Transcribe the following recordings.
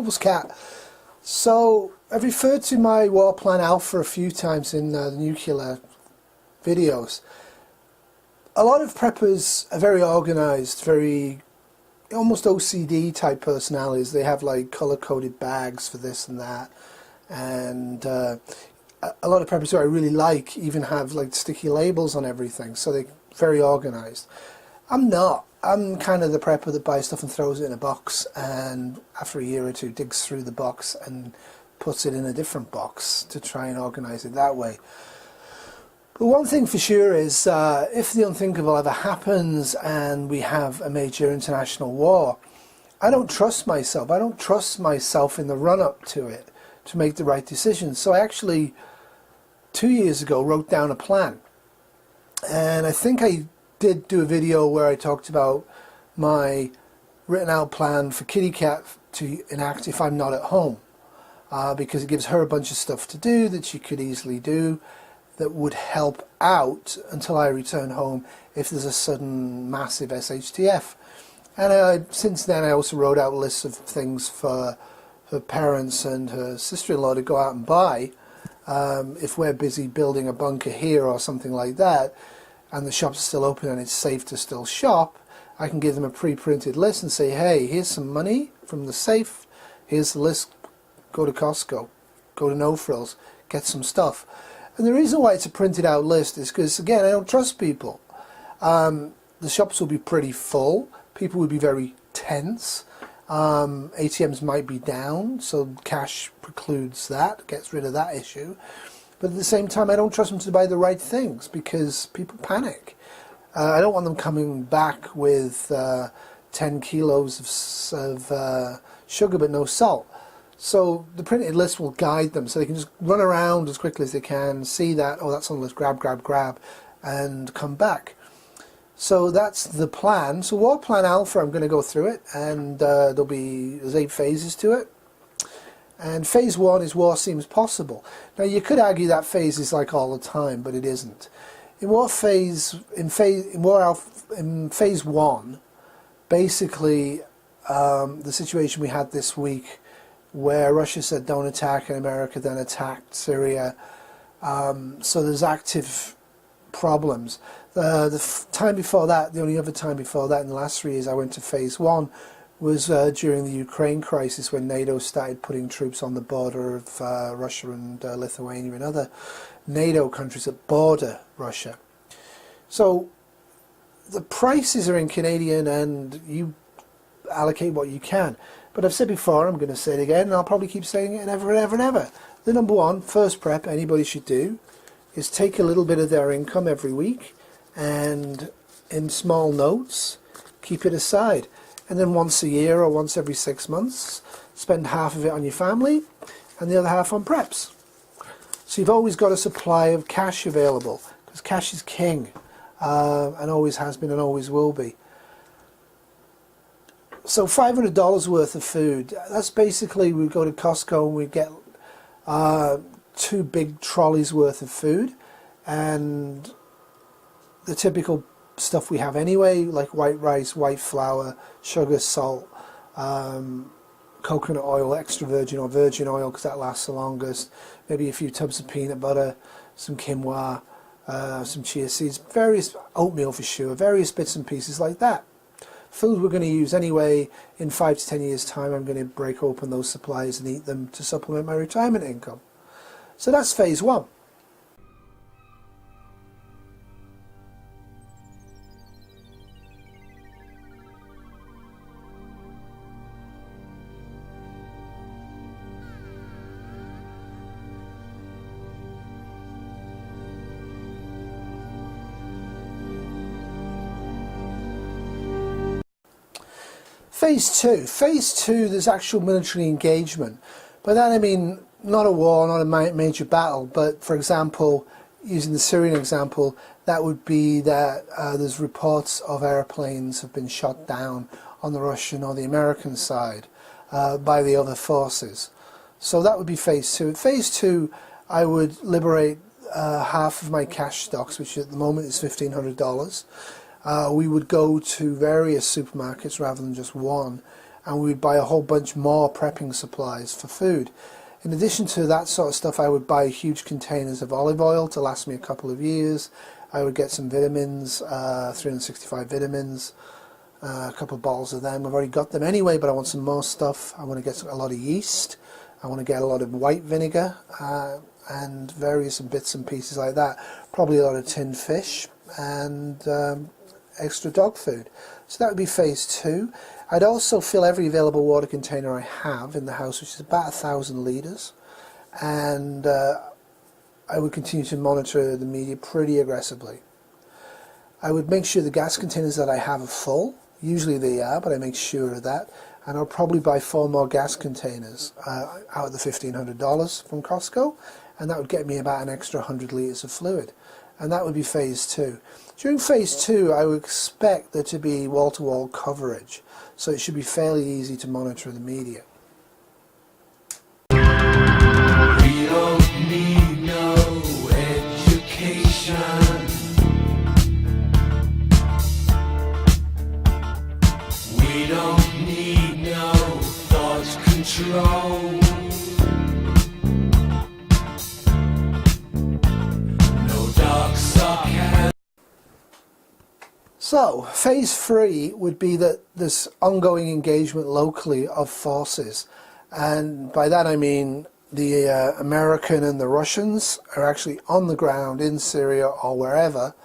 Devil's Cat. So I've referred to my War Plan Alpha a few times in the nuclear videos. A lot of preppers are very organised, very almost OCD type personalities. They have like colour-coded bags for this and that, and a lot of preppers who I really like even have like sticky labels on everything, so they're very organised. I'm not. I'm kind of the prepper that buys stuff and throws it in a box, and after a year or two digs through the box and puts it in a different box to try and organise it that way. But one thing for sure is if the unthinkable ever happens and we have a major international war, I don't trust myself. I don't trust myself in the run-up to it to make the right decisions. So I actually, 2 years ago, wrote down a plan. And I think I did do a video where I talked about my written out plan for Kitty Cat to enact if I'm not at home. Because it gives her a bunch of stuff to do that she could easily do that would help out until I return home if there's a sudden massive SHTF. And since then I also wrote out lists of things for her parents and her sister-in-law to go out and buy if we're busy building a bunker here or something like that, and the shops are still open and it's safe to still shop. I can give them a pre-printed list and say, hey, here's some money from the safe, here's the list, go to Costco, go to No Frills, get some stuff. And the reason why it's a printed out list is because, again, I don't trust people. The shops will be pretty full, people will be very tense, ATMs might be down, so cash precludes that, gets rid of that issue. But at the same time, I don't trust them to buy the right things because people panic. I don't want them coming back with 10 kilos of sugar but no salt. So the printed list will guide them so they can just run around as quickly as they can, see that, oh, that's on the list, grab, grab, grab, and come back. So that's the plan. So War Plan Alpha, I'm going to go through it, and there's 8 phases to it. And phase 1 is war seems possible. Now you could argue that phase is like all the time, but it isn't. In phase 1, basically the situation we had this week where Russia said don't attack and America then attacked Syria. So there's active problems. The time before that, the only other time before that in the last 3 years I went to phase 1 was during the Ukraine crisis when NATO started putting troops on the border of Russia and Lithuania and other NATO countries that border Russia. So the prices are in Canadian and you allocate what you can. But I've said before, I'm going to say it again, and I'll probably keep saying it ever and ever and ever. The number one, first prep anybody should do is take a little bit of their income every week and in small notes, keep it aside. And then once a year or once every 6 months, spend half of it on your family and the other half on preps. So you've always got a supply of cash available, because cash is king, and always has been and always will be. So $500 worth of food, that's basically, we go to Costco and we get 2 big trolleys worth of food, and the typical stuff we have anyway, like white rice, white flour, sugar, salt, coconut oil, extra virgin or virgin oil because that lasts the longest, maybe a few tubs of peanut butter, some quinoa, some chia seeds, various oatmeal for sure, various bits and pieces like that. Food we're going to use anyway. In 5 to 10 years time I'm going to break open those supplies and eat them to supplement my retirement income. So that's phase 1. Phase 2. Phase 2, there's actual military engagement. By that I mean not a war, not a major battle, but for example, using the Syrian example, that would be that there's reports of airplanes have been shot down on the Russian or the American side by the other forces. So that would be phase 2. At phase 2, I would liberate half of my cash stocks, which at the moment is $1,500. We would go to various supermarkets rather than just one and we would buy a whole bunch more prepping supplies for food. In addition to that sort of stuff, I would buy huge containers of olive oil to last me a couple of years. I would get some vitamins, 365 vitamins, a couple of bottles of them. I've already got them anyway, but I want some more stuff. I want to get a lot of yeast. I want to get a lot of white vinegar and various bits and pieces like that. Probably a lot of tinned fish and extra dog food. So that would be phase 2. I'd also fill every available water container I have in the house, which is about 1,000 litres, and I would continue to monitor the media pretty aggressively. I would make sure the gas containers that I have are full. Usually they are, but I make sure of that. And I'll probably buy 4 more gas containers out of the $1,500 from Costco, and that would get me about an extra 100 litres of fluid. And that would be phase 2. During phase 2, I would expect there to be wall-to-wall coverage, so it should be fairly easy to monitor the media. We don't need no education. We don't need no thought control. No dark sarcasm. So, phase 3 would be that there's ongoing engagement locally of forces, and by that I mean the American and the Russians are actually on the ground in Syria or wherever,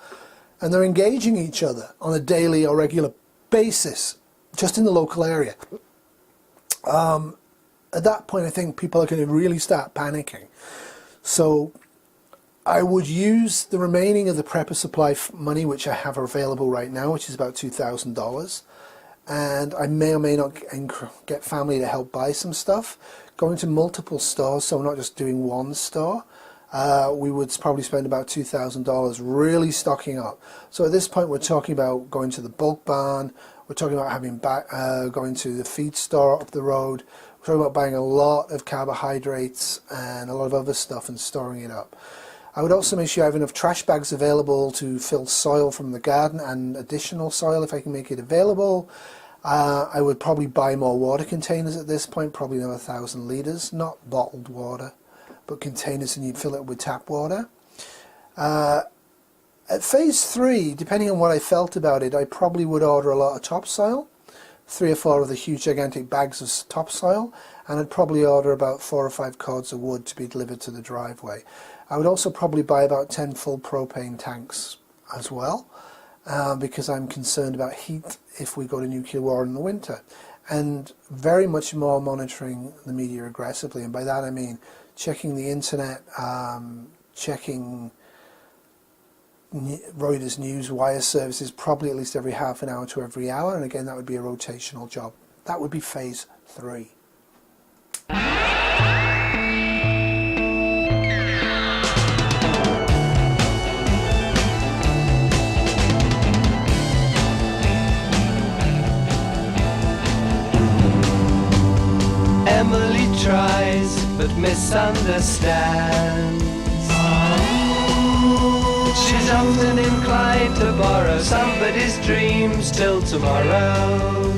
and they're engaging each other on a daily or regular basis, just in the local area. At that point I think people are going to really start panicking. So I would use the remaining of the prepper supply money which I have available right now, which is about $2,000, and I may or may not get family to help buy some stuff, going to multiple stores, so I'm not just doing one store. We would probably spend about $2,000 really stocking up. So at this point we're talking about going to the bulk barn, we're talking about having going to the feed store up the road, we're talking about buying a lot of carbohydrates and a lot of other stuff and storing it up. I would also make sure I have enough trash bags available to fill soil from the garden and additional soil if I can make it available. I would probably buy more water containers at this point, probably another 1,000 litres, not bottled water, but containers, and you'd fill it with tap water. At phase 3, depending on what I felt about it, I probably would order a lot of topsoil, 3 or 4 of the huge gigantic bags of topsoil, and I'd probably order about 4 or 5 cords of wood to be delivered to the driveway. I would also probably buy about 10 full propane tanks as well, because I'm concerned about heat if we go to nuclear war in the winter, and very much more monitoring the media aggressively, and by that I mean checking the internet, checking Reuters News wire services probably at least every half an hour to every hour, and again that would be a rotational job. That would be phase 3. Emily tries but misunderstands. She's often inclined to borrow somebody's dreams till tomorrow.